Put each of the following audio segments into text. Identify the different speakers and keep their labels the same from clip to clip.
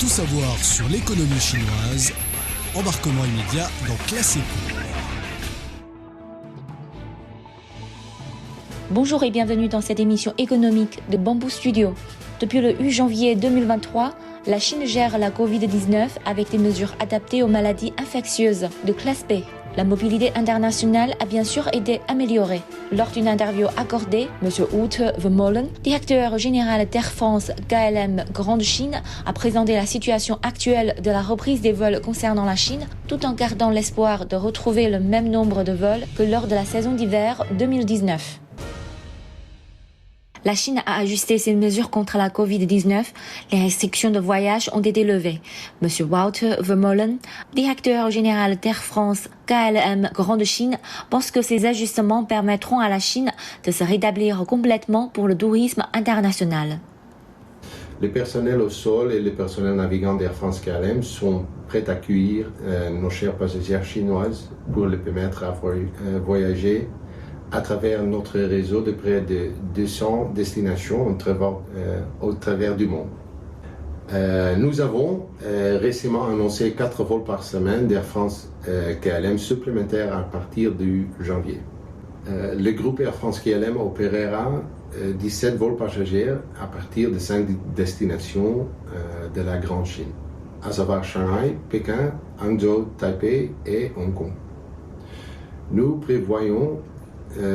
Speaker 1: Tout savoir sur l'économie chinoise, embarquement immédiat dans Classe Éco.
Speaker 2: Bonjour et bienvenue dans cette émission économique de Bamboo Studio. Depuis le 8 janvier 2023, la Chine gère la Covid-19 avec des mesures adaptées aux maladies infectieuses de classe B. La mobilité internationale a bien sûr été améliorée. Lors d'une interview accordée, M. Ute Vermeulen, directeur général d'Air France KLM Grande Chine, a présenté la situation actuelle de la reprise des vols concernant la Chine, tout en gardant l'espoir de retrouver le même nombre de vols que lors de la saison d'hiver 2019. La Chine a ajusté ses mesures contre la Covid-19. Les restrictions de voyage ont été levées. M. Wouter Vermeulen, directeur général d'Air France KLM Grande Chine, pense que ces ajustements permettront à la Chine de se rétablir complètement pour le tourisme international.
Speaker 3: Les personnels au sol et les personnels navigants d'Air France KLM sont prêts à accueillir nos chers passagers chinoises pour les permettre à voyager à travers notre réseau de près de 200 destinations au travers du monde. Nous avons récemment annoncé 4 vols par semaine d'Air France KLM supplémentaires à partir du janvier. Le groupe Air France KLM opérera 17 vols passagers à partir de 5 destinations de la Grande Chine, à savoir Shanghai, Pékin, Hangzhou, Taipei et Hong Kong. Nous prévoyons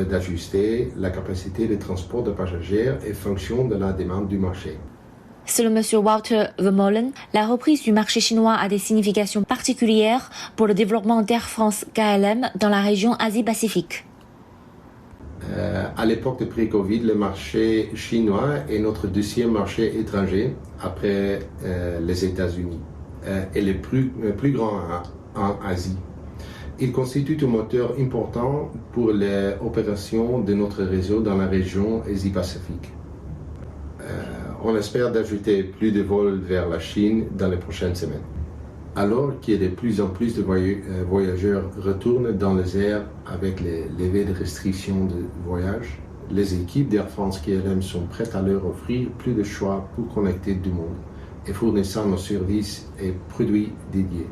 Speaker 3: d'ajuster la capacité de transport de passagers en fonction de la demande du marché.
Speaker 2: Selon M. Wouter Vermeulen, la reprise du marché chinois a des significations particulières pour le développement d'Air France KLM dans la région Asie-Pacifique.
Speaker 3: À l'époque de pré-Covid, le marché chinois est notre deuxième marché étranger après les États-Unis et le plus grand en Asie. Il constitue un moteur important pour les opérations de notre réseau dans la région Asie-Pacifique. On espère d'ajouter plus de vols vers la Chine dans les prochaines semaines. Alors qu'il y a de plus en plus de voyageurs retournent dans les airs avec les levées de restrictions de voyage, les équipes d'Air France KLM sont prêtes à leur offrir plus de choix pour connecter du monde et fournissant nos services et produits dédiés.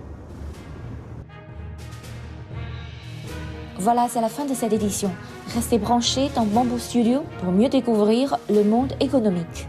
Speaker 2: Voilà, c'est la fin de cette édition. Restez branchés dans Bamboo Studio pour mieux découvrir le monde économique.